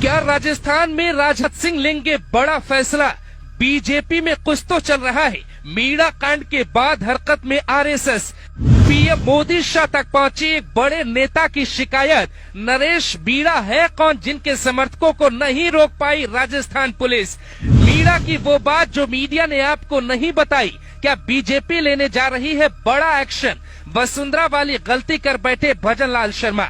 क्या राजस्थान में राजनाथ सिंह लेंगे बड़ा फैसला? बीजेपी में कुछ तो चल रहा है। मीणा कांड के बाद हरकत में आरएसएस। पीएम मोदी शाह तक पहुंची एक बड़े नेता की शिकायत। नरेश मीणा है कौन जिनके समर्थकों को नहीं रोक पाई राजस्थान पुलिस? मीणा की वो बात जो मीडिया ने आपको नहीं बताई। क्या बीजेपी लेने जा रही है बड़ा एक्शन? वसुंधरा वाली गलती कर बैठे भजन लाल शर्मा।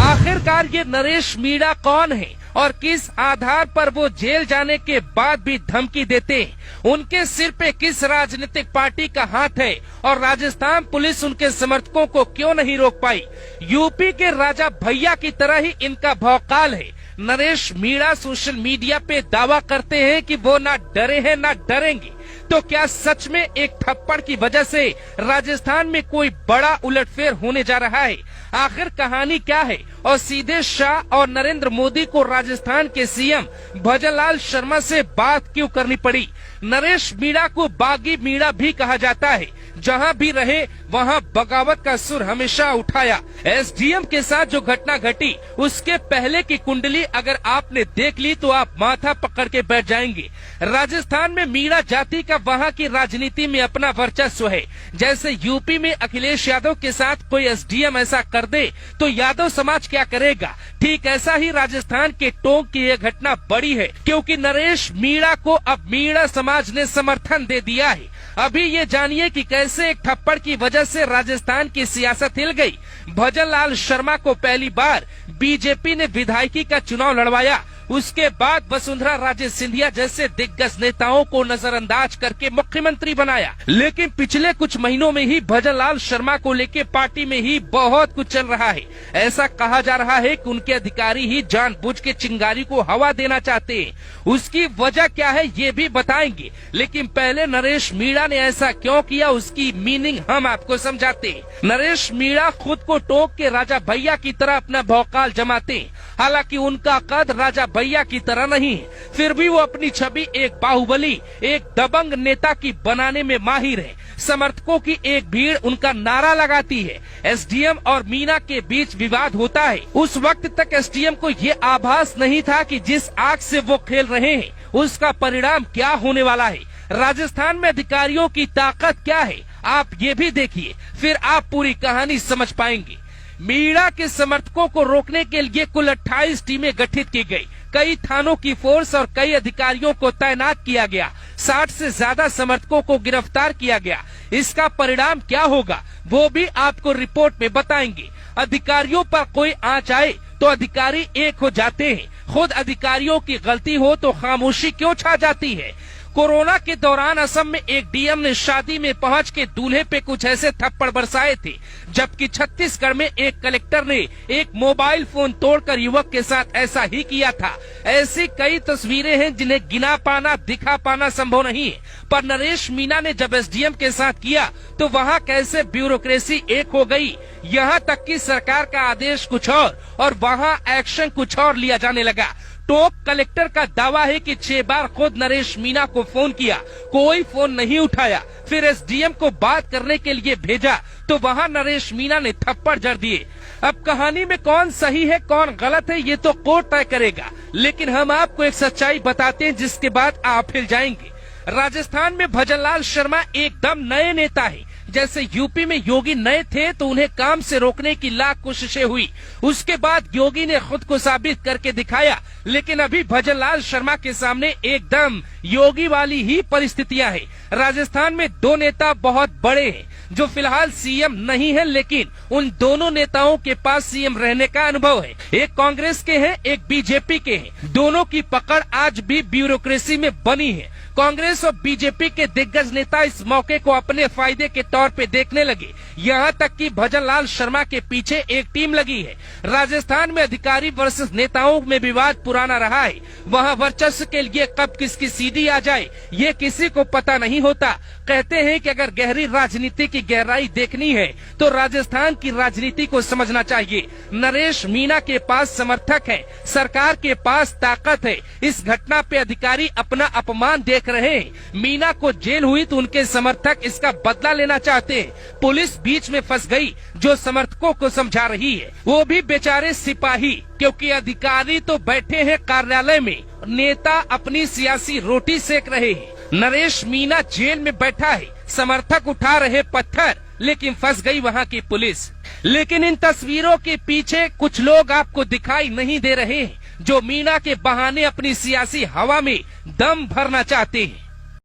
आखिरकार ये नरेश मीणा कौन है और किस आधार पर वो जेल जाने के बाद भी धमकी देते हैं? उनके सिर पे किस राजनीतिक पार्टी का हाथ है और राजस्थान पुलिस उनके समर्थकों को क्यों नहीं रोक पाई? यूपी के राजा भैया की तरह ही इनका भौकाल है। नरेश मीणा सोशल मीडिया पे दावा करते हैं कि वो ना डरे हैं ना डरेंगे। तो क्या सच में एक थप्पड़ की वजह से राजस्थान में कोई बड़ा उलटफेर होने जा रहा है? आखिर कहानी क्या है और सीधे शाह और नरेंद्र मोदी को राजस्थान के सीएम भजन लाल शर्मा से बात क्यों करनी पड़ी? नरेश मीणा को बागी मीणा भी कहा जाता है। जहां भी रहे वहां बगावत का सुर हमेशा उठाया। एसडीएम के साथ जो घटना घटी उसके पहले की कुंडली अगर आपने देख ली तो आप माथा पकड़ के बैठ जाएंगे। राजस्थान में मीणा जाति का वहां की राजनीति में अपना वर्चस्व है। जैसे यूपी में अखिलेश यादव के साथ कोई एसडीएम ऐसा कर दे तो यादव समाज क्या करेगा? ठीक ऐसा ही राजस्थान के टोंक की यह घटना बड़ी है, क्योंकि नरेश मीणा को अब मीणा समाज ने समर्थन दे दिया है। अभी ये जानिए कि कैसे एक थप्पड़ की वजह से राजस्थान की सियासत हिल गई। भजन लाल शर्मा को पहली बार बीजेपी ने विधायकी का चुनाव लड़वाया। उसके बाद वसुंधरा राजे सिंधिया जैसे दिग्गज नेताओं को नजरअंदाज करके मुख्यमंत्री बनाया। लेकिन पिछले कुछ महीनों में ही भजन लाल शर्मा को लेके पार्टी में ही बहुत कुछ चल रहा है। ऐसा कहा जा रहा है कि उनके अधिकारी ही जानबूझ के चिंगारी को हवा देना चाहते हैं। उसकी वजह क्या है ये भी बताएंगे, लेकिन पहले नरेश मीणा ने ऐसा क्यों किया उसकी मीनिंग हम आपको समझाते हैं। नरेश मीणा खुद को टोंक के राजा भैया की तरह अपना भौकाल जमाते हैं। हालांकि उनका कद राजा भैया की तरह नहीं है, फिर भी वो अपनी छवि एक बाहुबली, एक दबंग नेता की बनाने में माहिर है। समर्थकों की एक भीड़ उनका नारा लगाती है। एसडीएम और मीणा के बीच विवाद होता है। उस वक्त तक एसडीएम को ये आभास नहीं था कि जिस आग से वो खेल रहे हैं उसका परिणाम क्या होने वाला है। राजस्थान में अधिकारियों की ताकत क्या है आप ये भी देखिए, फिर आप पूरी कहानी समझ पाएंगे। मीणा के समर्थकों को रोकने के लिए कुल 28 टीमें गठित की गई। कई थानों की फोर्स और कई अधिकारियों को तैनात किया गया। 60 से ज्यादा समर्थकों को गिरफ्तार किया गया। इसका परिणाम क्या होगा वो भी आपको रिपोर्ट में बताएंगे। अधिकारियों पर कोई आंच आए तो अधिकारी एक हो जाते हैं। खुद अधिकारियों की गलती हो तो खामोशी क्यों छा जाती है? कोरोना के दौरान असम में एक डीएम ने शादी में पहुंच के दूल्हे पे कुछ ऐसे थप्पड़ बरसाए थे, जबकि छत्तीसगढ़ में एक कलेक्टर ने एक मोबाइल फोन तोड़कर युवक के साथ ऐसा ही किया था। ऐसी कई तस्वीरें हैं जिन्हें गिना पाना, दिखा पाना संभव नहीं है। पर नरेश मीणा ने जब एसडीएम के साथ किया तो वहाँ कैसे ब्यूरोक्रेसी एक हो गई। यहाँ तक कि सरकार का आदेश कुछ और वहाँ एक्शन कुछ और लिया जाने लगा। टोंक कलेक्टर का दावा है कि 6 बार खुद नरेश मीणा को फोन किया, कोई फोन नहीं उठाया। फिर एसडीएम को बात करने के लिए भेजा तो वहां नरेश मीणा ने थप्पड़ जड़ दिए। अब कहानी में कौन सही है कौन गलत है ये तो कोर्ट तय करेगा, लेकिन हम आपको एक सच्चाई बताते हैं जिसके बाद आप हिल जाएंगे। राजस्थान में भजन लाल शर्मा एकदम नए नेता है। जैसे यूपी में योगी नए थे तो उन्हें काम से रोकने की लाख कोशिशें हुई। उसके बाद योगी ने खुद को साबित करके दिखाया, लेकिन अभी भजन लाल शर्मा के सामने एकदम योगी वाली ही परिस्थितियां हैं। राजस्थान में 2 नेता बहुत बड़े हैं जो फिलहाल सीएम नहीं है, लेकिन उन दोनों नेताओं के पास सीएम रहने का अनुभव है। एक कांग्रेस के हैं, एक बीजेपी के हैं। दोनों की पकड़ आज भी ब्यूरोक्रेसी में बनी है। कांग्रेस और बीजेपी के दिग्गज नेता इस मौके को अपने फायदे के तौर पे देखने लगे। यहाँ तक कि भजन लाल शर्मा के पीछे एक टीम लगी है। राजस्थान में अधिकारी वर्सेस नेताओं में विवाद पुराना रहा है। वहाँ वर्चस्व के लिए कब किसकी सीडी आ जाए ये किसी को पता नहीं होता। कहते हैं कि अगर गहरी राजनीति की गहराई देखनी है तो राजस्थान की राजनीति को समझना चाहिए। नरेश मीणा के पास समर्थक है, सरकार के पास ताकत है। इस घटना पे अधिकारी अपना अपमान देख देख रहे हैं। मीना को जेल हुई तो उनके समर्थक इसका बदला लेना चाहते हैं। पुलिस बीच में फंस गई, जो समर्थकों को समझा रही है, वो भी बेचारे सिपाही, क्योंकि अधिकारी तो बैठे हैं कार्यालय में, नेता अपनी सियासी रोटी सेक रहे हैं। नरेश मीना जेल में बैठा है, समर्थक उठा रहे पत्थर, लेकिन फंस गई वहाँ की पुलिस। लेकिन इन तस्वीरों के पीछे कुछ लोग आपको दिखाई नहीं दे रहे हैं, जो मीना के बहाने अपनी सियासी हवा में दम भरना चाहते हैं।